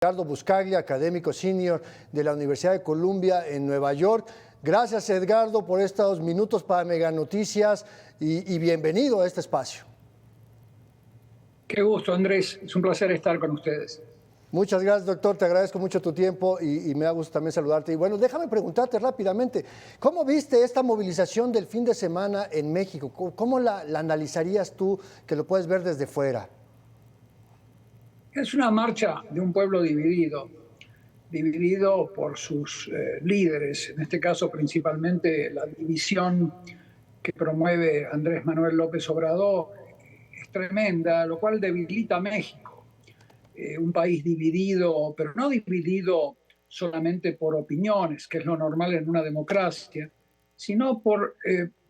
Edgardo Buscaglia, académico senior de la Universidad de Columbia en Nueva York. Gracias, Edgardo, por estos minutos para Mega Noticias y bienvenido a este espacio. Qué gusto, Andrés. Es un placer estar con ustedes. Muchas gracias, doctor. Te agradezco mucho tu tiempo y me da gusto también saludarte. Y bueno, déjame preguntarte rápidamente, ¿cómo viste esta movilización del fin de semana en México? ¿Cómo la analizarías tú, que lo puedes ver desde fuera? Es una marcha de un pueblo dividido por sus líderes, en este caso principalmente la división que promueve Andrés Manuel López Obrador. Es tremenda, lo cual debilita a México. Un país dividido, pero no dividido solamente por opiniones, que es lo normal en una democracia, sino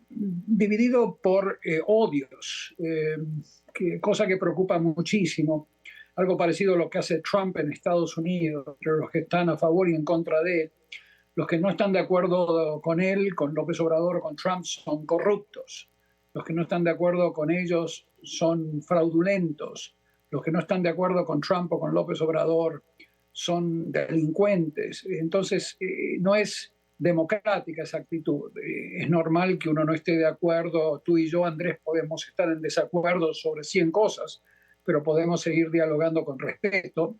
dividido por odios, cosa que preocupa muchísimo. Algo parecido a lo que hace Trump en Estados Unidos, entre los que están a favor y en contra de él. Los que no están de acuerdo con él, con López Obrador o con Trump, son corruptos. Los que no están de acuerdo con ellos son fraudulentos. Los que no están de acuerdo con Trump o con López Obrador son delincuentes. Entonces, no es democrática esa actitud. Es normal que uno no esté de acuerdo. Tú y yo, Andrés, podemos estar en desacuerdo sobre 100 cosas, pero podemos seguir dialogando con respeto,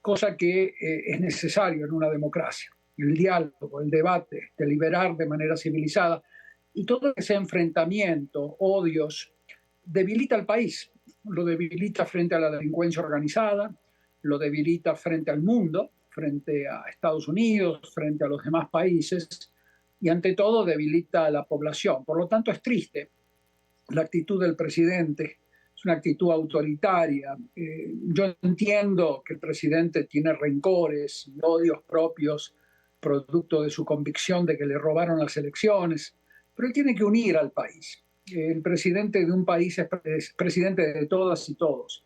cosa que es necesario en una democracia. El diálogo, el debate, deliberar de manera civilizada y todo ese enfrentamiento, odios, debilita al país. Lo debilita frente a la delincuencia organizada, lo debilita frente al mundo, frente a Estados Unidos, frente a los demás países y ante todo debilita a la población. Por lo tanto, es triste la actitud del presidente. Es una actitud autoritaria. Yo entiendo que el presidente tiene rencores y odios propios, producto de su convicción de que le robaron las elecciones, pero él tiene que unir al país. El presidente de un país es presidente de todas y todos.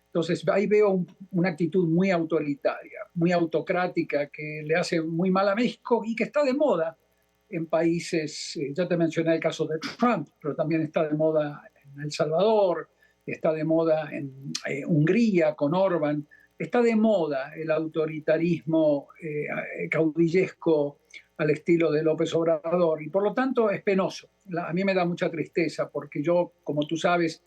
Entonces ahí veo una actitud muy autoritaria, muy autocrática, que le hace muy mal a México y que está de moda en países, ya te mencioné el caso de Trump, pero también está de moda en El Salvador, está de moda en Hungría con Orbán, está de moda el autoritarismo caudillesco al estilo de López Obrador y por lo tanto es penoso. A mí me da mucha tristeza porque yo, como tú sabes,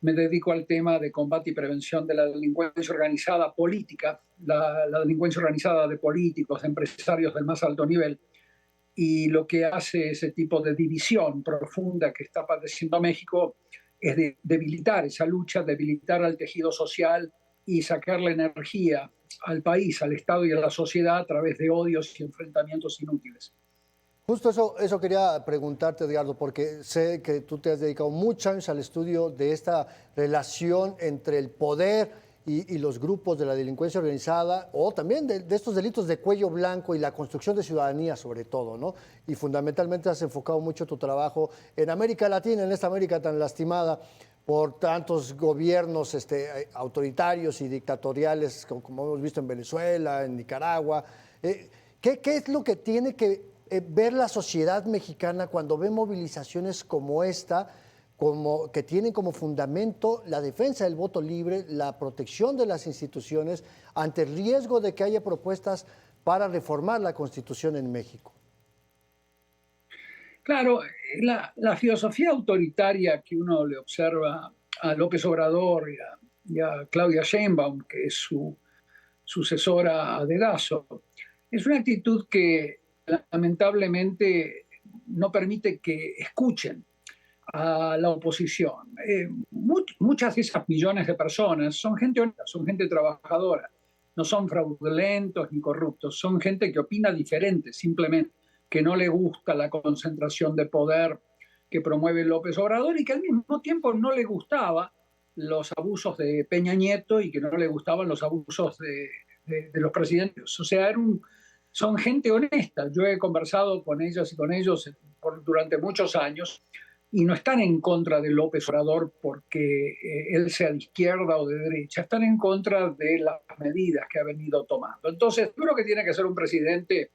me dedico al tema de combate y prevención de la delincuencia organizada política, la delincuencia organizada de políticos, de empresarios del más alto nivel, y lo que hace ese tipo de división profunda que está padeciendo México es debilitar esa lucha, debilitar al tejido social y sacarle energía al país, al Estado y a la sociedad a través de odios y enfrentamientos inútiles. Justo eso quería preguntarte, Edgardo, porque sé que tú te has dedicado muchos años al estudio de esta relación entre el poder y los grupos de la delincuencia organizada, o también de estos delitos de cuello blanco y la construcción de ciudadanía sobre todo, ¿no? Y fundamentalmente has enfocado mucho tu trabajo en América Latina, en esta América tan lastimada por tantos gobiernos autoritarios y dictatoriales, como hemos visto en Venezuela, en Nicaragua. ¿Qué es lo que tiene que ver la sociedad mexicana cuando ve movilizaciones como esta, que tienen como fundamento la defensa del voto libre, la protección de las instituciones, ante el riesgo de que haya propuestas para reformar la Constitución en México? Claro, la filosofía autoritaria que uno le observa a López Obrador y a Claudia Sheinbaum, que es su sucesora a dedazo, es una actitud que lamentablemente no permite que escuchen a la oposición. Muchas de esas millones de personas son gente honesta, son gente trabajadora, no son fraudulentos ni corruptos, son gente que opina diferente, simplemente que no le gusta la concentración de poder que promueve López Obrador y que al mismo tiempo no le gustaba los abusos de Peña Nieto y que no le gustaban los abusos de los presidentes. O sea, son gente honesta. Yo he conversado con ellas y con ellos durante muchos años y no están en contra de López Obrador porque él sea de izquierda o de derecha, están en contra de las medidas que ha venido tomando. Entonces, lo que tiene que hacer un presidente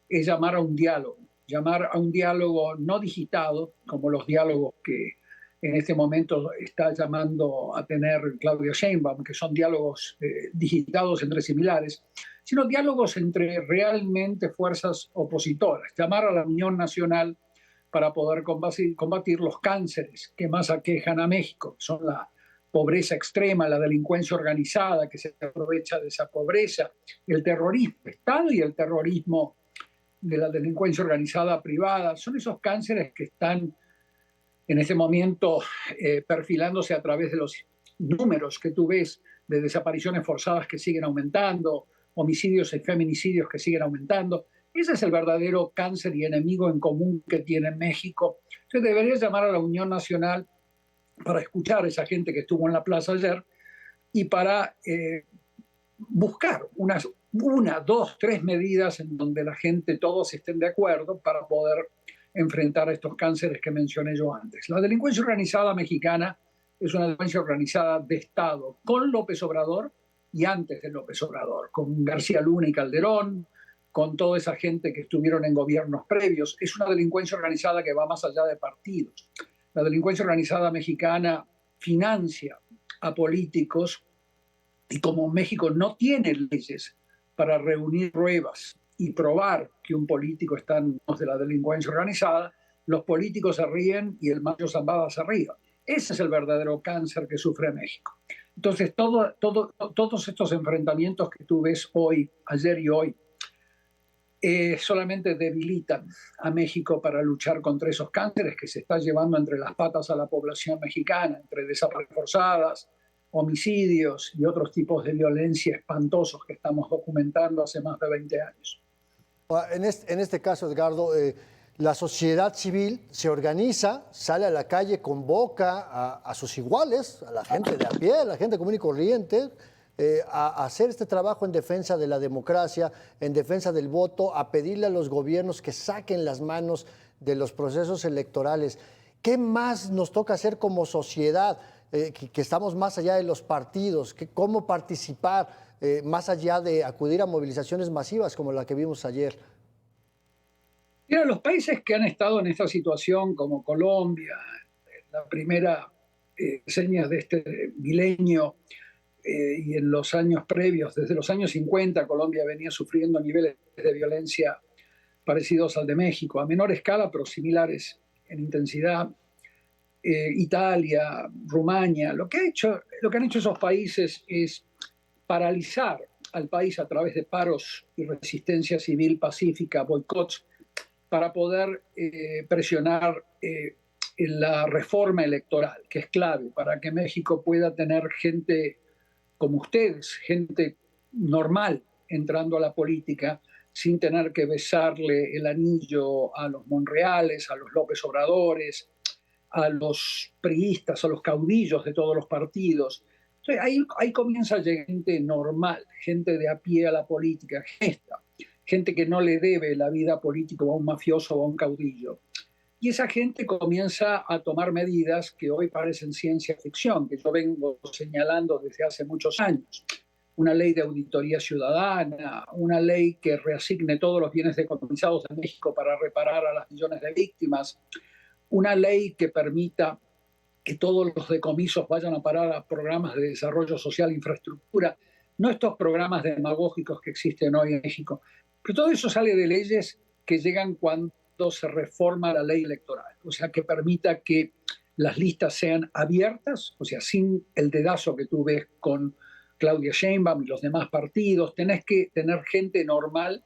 es llamar a un diálogo no digitado, como los diálogos en este momento está llamando a tener Claudia Sheinbaum, que son diálogos digitados entre similares, sino diálogos entre realmente fuerzas opositoras, llamar a la unión nacional para poder combatir los cánceres que más aquejan a México, que son la pobreza extrema, la delincuencia organizada que se aprovecha de esa pobreza, el terrorismo de Estado y el terrorismo de la delincuencia organizada privada. Son esos cánceres que están en este momento perfilándose a través de los números que tú ves de desapariciones forzadas que siguen aumentando, homicidios y feminicidios que siguen aumentando. Ese es el verdadero cáncer y enemigo en común que tiene México. Entonces debería llamar a la Unión Nacional para escuchar a esa gente que estuvo en la plaza ayer y para buscar una, dos, tres medidas en donde la gente, todos estén de acuerdo para poder enfrentar estos cánceres que mencioné yo antes. La delincuencia organizada mexicana es una delincuencia organizada de Estado, con López Obrador y antes de López Obrador, con García Luna y Calderón, con toda esa gente que estuvieron en gobiernos previos. Es una delincuencia organizada que va más allá de partidos. La delincuencia organizada mexicana financia a políticos y como México no tiene leyes para reunir pruebas y probar que un político está en manos de la delincuencia organizada, los políticos se ríen y el mayo Zambada se ríe. Ese es el verdadero cáncer que sufre México. Entonces, todos estos enfrentamientos que tú ves hoy, ayer y hoy, solamente debilitan a México para luchar contra esos cánceres que se está llevando entre las patas a la población mexicana, entre desapariciones forzadas, homicidios y otros tipos de violencia espantosos que estamos documentando hace más de 20 años. En este caso, Edgardo, la sociedad civil se organiza, sale a la calle, convoca a sus iguales, a la gente de a pie, a la gente común y corriente, a hacer este trabajo en defensa de la democracia, en defensa del voto, a pedirle a los gobiernos que saquen las manos de los procesos electorales. ¿Qué más nos toca hacer como sociedad, que estamos más allá de los partidos? ¿Cómo participar más allá de acudir a movilizaciones masivas como la que vimos ayer? Mira, los países que han estado en esta situación, como Colombia, la primera señas de este milenio, y en los años previos, desde los años 50, Colombia venía sufriendo niveles de violencia parecidos al de México, a menor escala, pero similares en intensidad. Italia, Rumania, lo que han hecho esos países es paralizar al país a través de paros y resistencia civil pacífica, boicots, para poder presionar en la reforma electoral, que es clave para que México pueda tener gente como ustedes, gente normal entrando a la política sin tener que besarle el anillo a los Monreales, a los López Obradores, a los priistas, a los caudillos de todos los partidos. Entonces, ahí comienza gente normal, gente de a pie a la política, gente que no le debe la vida política a un mafioso o a un caudillo. Y esa gente comienza a tomar medidas que hoy parecen ciencia ficción, que yo vengo señalando desde hace muchos años. Una ley de auditoría ciudadana, una ley que reasigne todos los bienes decomisados de México para reparar a las millones de víctimas, una ley que permita que todos los decomisos vayan a parar a programas de desarrollo social e infraestructura, no estos programas demagógicos que existen hoy en México. Pero todo eso sale de leyes que llegan cuando se reforma la ley electoral, o sea, que permita que las listas sean abiertas, o sea, sin el dedazo que tú ves con Claudia Sheinbaum y los demás partidos. Tenés que tener gente normal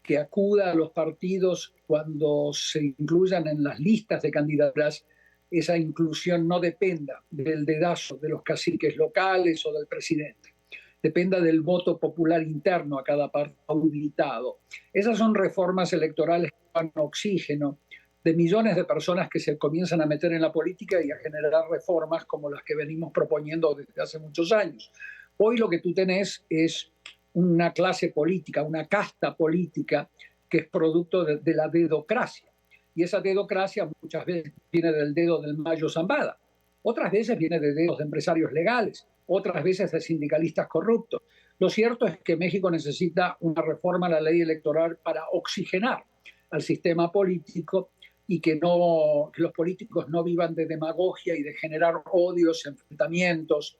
que acuda a los partidos cuando se incluyan en las listas de candidaturas. Esa inclusión no dependa del dedazo de los caciques locales o del presidente, dependa del voto popular interno a cada partido habilitado. Esas son reformas electorales que dan oxígeno de millones de personas que se comienzan a meter en la política y a generar reformas como las que venimos proponiendo desde hace muchos años. Hoy lo que tú tenés es una clase política, una casta política que es producto de la dedocracia. Y esa dedocracia muchas veces viene del dedo del Mayo Zambada, otras veces viene de dedos de empresarios legales, otras veces de sindicalistas corruptos. Lo cierto es que México necesita una reforma a la ley electoral para oxigenar al sistema político y que los políticos no vivan de demagogia y de generar odios, enfrentamientos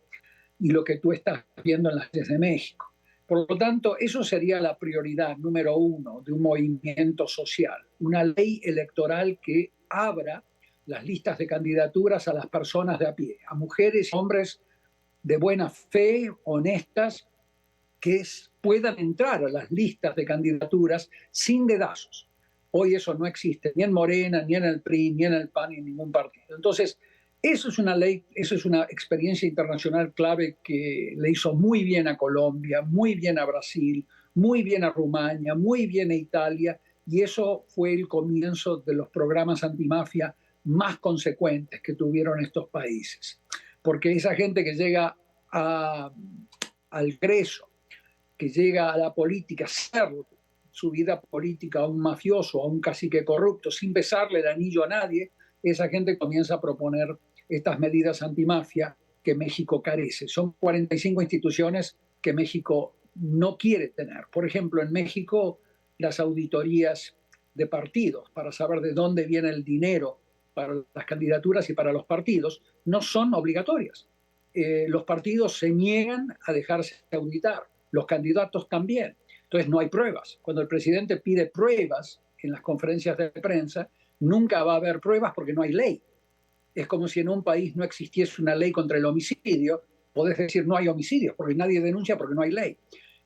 y lo que tú estás viendo en las leyes de México. Por lo tanto, eso sería la prioridad número uno de un movimiento social, una ley electoral que abra las listas de candidaturas a las personas de a pie, a mujeres y hombres de buena fe, honestas, que puedan entrar a las listas de candidaturas sin dedazos. Hoy eso no existe ni en Morena, ni en el PRI, ni en el PAN, ni en ningún partido. Entonces, eso es una ley, eso es una experiencia internacional clave que le hizo muy bien a Colombia, muy bien a Brasil, muy bien a Rumania, muy bien a Italia, y eso fue el comienzo de los programas antimafia más consecuentes que tuvieron estos países. Porque esa gente que llega al Congreso, que llega a la política, hacer su vida política a un mafioso, a un cacique corrupto, sin besarle el anillo a nadie, esa gente comienza a proponer estas medidas antimafia que México carece. Son 45 instituciones que México no quiere tener. Por ejemplo, en México, las auditorías de partidos para saber de dónde viene el dinero para las candidaturas y para los partidos no son obligatorias. Los partidos se niegan a dejarse auditar, los candidatos también. Entonces no hay pruebas. Cuando el presidente pide pruebas en las conferencias de prensa, nunca va a haber pruebas porque no hay ley. Es como si en un país no existiese una ley contra el homicidio. Podés decir no hay homicidios porque nadie denuncia porque no hay ley.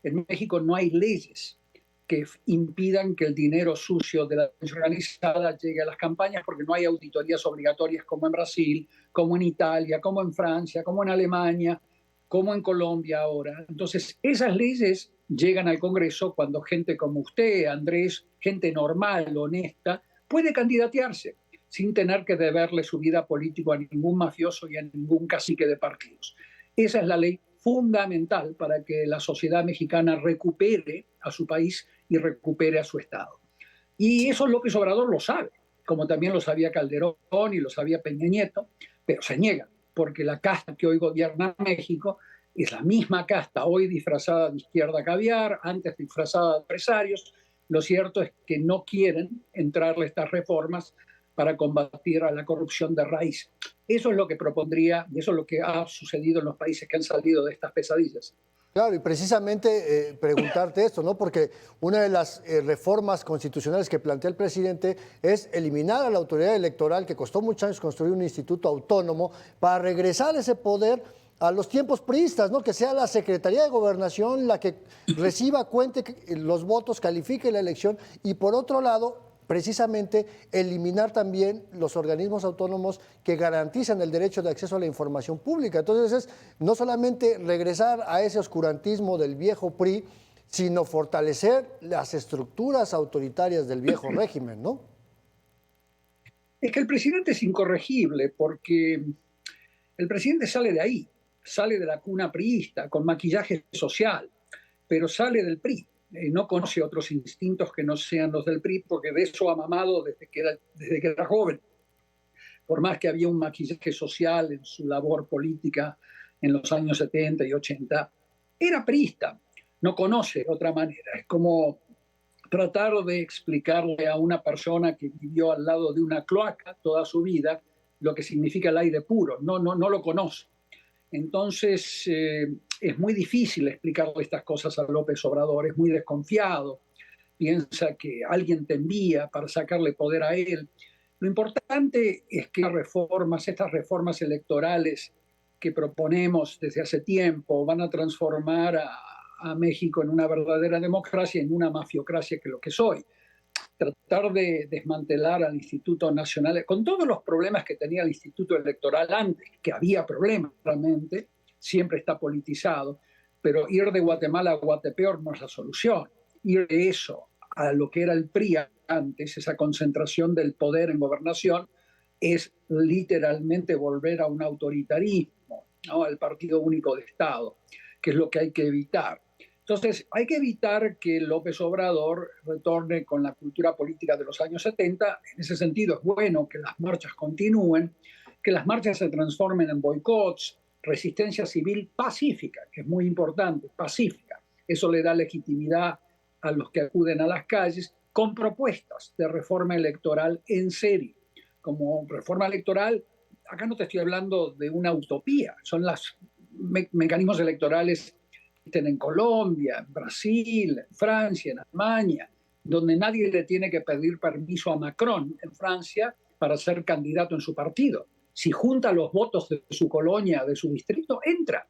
En México no hay leyes que impidan que el dinero sucio de la delincuencia organizada llegue a las campañas porque no hay auditorías obligatorias como en Brasil, como en Italia, como en Francia, como en Alemania, como en Colombia ahora. Entonces, esas leyes llegan al Congreso cuando gente como usted, Andrés, gente normal, honesta, puede candidatearse sin tener que deberle su vida política a ningún mafioso y a ningún cacique de partidos. Esa es la ley fundamental para que la sociedad mexicana recupere a su país y recupere a su Estado. Y eso López Obrador lo sabe, como también lo sabía Calderón y lo sabía Peña Nieto, pero se niegan, porque la casta que hoy gobierna México es la misma casta, hoy disfrazada de izquierda caviar, antes disfrazada de empresarios. Lo cierto es que no quieren entrarle estas reformas para combatir a la corrupción de raíz. Eso es lo que propondría y eso es lo que ha sucedido en los países que han salido de estas pesadillas. Claro, y precisamente preguntarte esto, ¿no? Porque una de las reformas constitucionales que plantea el presidente es eliminar a la autoridad electoral, que costó muchos años construir un instituto autónomo, para regresar ese poder a los tiempos priistas, ¿no? Que sea la Secretaría de Gobernación la que reciba, cuente los votos, califique la elección, y por otro lado, precisamente eliminar también los organismos autónomos que garantizan el derecho de acceso a la información pública. Entonces es no solamente regresar a ese oscurantismo del viejo PRI, sino fortalecer las estructuras autoritarias del viejo régimen, ¿no? Es que el presidente es incorregible porque el presidente sale de ahí, sale de la cuna priista con maquillaje social, pero sale del PRI. No conoce otros instintos que no sean los del PRI, porque de eso ha mamado desde que era joven. Por más que había un maquillaje social en su labor política en los años 70 y 80, era priista, no conoce otra manera. Es como tratar de explicarle a una persona que vivió al lado de una cloaca toda su vida lo que significa el aire puro, no lo conoce. Entonces, es muy difícil explicarle estas cosas a López Obrador, es muy desconfiado, piensa que alguien te envía para sacarle poder a él. Lo importante es que estas reformas electorales que proponemos desde hace tiempo van a transformar a México en una verdadera democracia, en una mafiocracia que es lo que soy. Tratar de desmantelar al Instituto Nacional, con todos los problemas que tenía el Instituto Electoral antes, que había problemas realmente, siempre está politizado, pero ir de Guatemala a Guatepeor no es la solución. Ir de eso a lo que era el PRI antes, esa concentración del poder en gobernación, es literalmente volver a un autoritarismo, ¿no? Al partido único de Estado, que es lo que hay que evitar. Entonces, hay que evitar que López Obrador retorne con la cultura política de los años 70. En ese sentido, es bueno que las marchas continúen, que las marchas se transformen en boicots, resistencia civil pacífica, que es muy importante, pacífica. Eso le da legitimidad a los que acuden a las calles, con propuestas de reforma electoral en serio. Como reforma electoral, acá no te estoy hablando de una utopía, son los mecanismos electorales que existen en Colombia, en Brasil, en Francia, en Alemania, donde nadie le tiene que pedir permiso a Macron en Francia para ser candidato en su partido. Si junta los votos de su colonia, de su distrito, entra.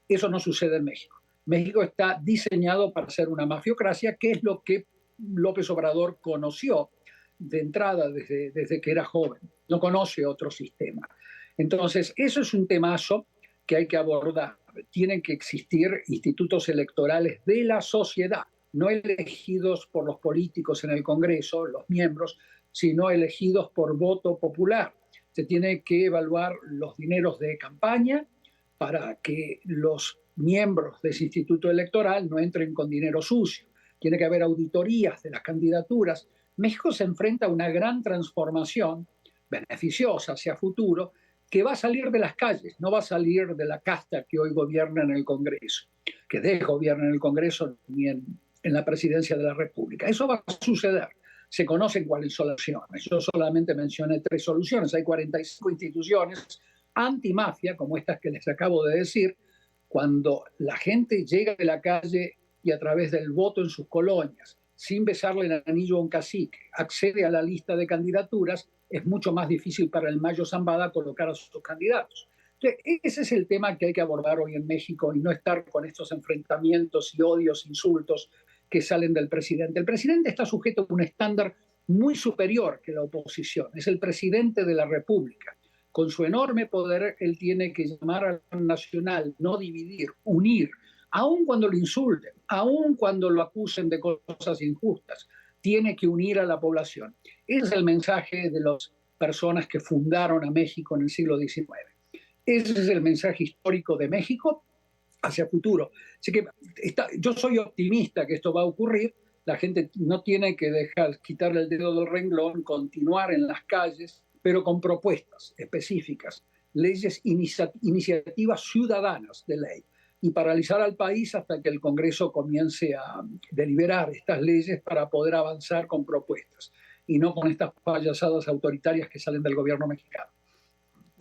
Eso no sucede en México. México está diseñado para ser una mafiocracia, que es lo que López Obrador conoció de entrada desde que era joven. No conoce otro sistema. Entonces, eso es un temazo que hay que abordar. Tienen que existir institutos electorales de la sociedad, no elegidos por los políticos en el Congreso, los miembros, sino elegidos por voto popular. Se tiene que evaluar los dineros de campaña para que los miembros de ese instituto electoral no entren con dinero sucio. Tiene que haber auditorías de las candidaturas. México se enfrenta a una gran transformación beneficiosa hacia futuro que va a salir de las calles, no va a salir de la casta que hoy gobierna en el Congreso, que desgobierna en el Congreso ni en la presidencia de la República. Eso va a suceder. Se conocen cuáles son las soluciones. Yo solamente mencioné 3 soluciones. Hay 45 instituciones antimafia, como estas que les acabo de decir. Cuando la gente llega de la calle y a través del voto en sus colonias, sin besarle el anillo a un cacique, accede a la lista de candidaturas, es mucho más difícil para el Mayo Zambada colocar a sus candidatos. Entonces, ese es el tema que hay que abordar hoy en México y no estar con estos enfrentamientos y odios, insultos que salen del presidente. El presidente está sujeto a un estándar muy superior que la oposición. Es el presidente de la República. Con su enorme poder, él tiene que llamar al nacional, no dividir, unir, aun cuando lo insulten, aun cuando lo acusen de cosas injustas, tiene que unir a la población. Ese es el mensaje de las personas que fundaron a México en el siglo XIX. Ese es el mensaje histórico de México hacia futuro. Así que yo soy optimista que esto va a ocurrir. La gente no tiene que quitarle el dedo del renglón, continuar en las calles, pero con propuestas específicas, leyes, iniciativas ciudadanas de ley, y paralizar al país hasta que el Congreso comience a deliberar estas leyes para poder avanzar con propuestas y no con estas payasadas autoritarias que salen del gobierno mexicano.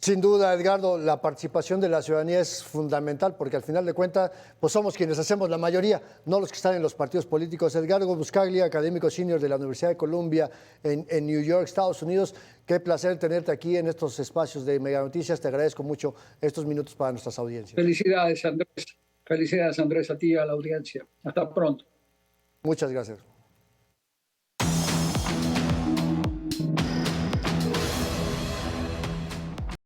Sin duda, Edgardo, la participación de la ciudadanía es fundamental porque al final de cuentas pues somos quienes hacemos la mayoría, no los que están en los partidos políticos. Edgardo Buscaglia, académico senior de la Universidad de Columbia en New York, Estados Unidos. Qué placer tenerte aquí en estos espacios de Mega Noticias. Te agradezco mucho estos minutos para nuestras audiencias. Felicidades, Andrés. Felicidades, Andrés, a ti y a la audiencia. Hasta pronto. Muchas gracias.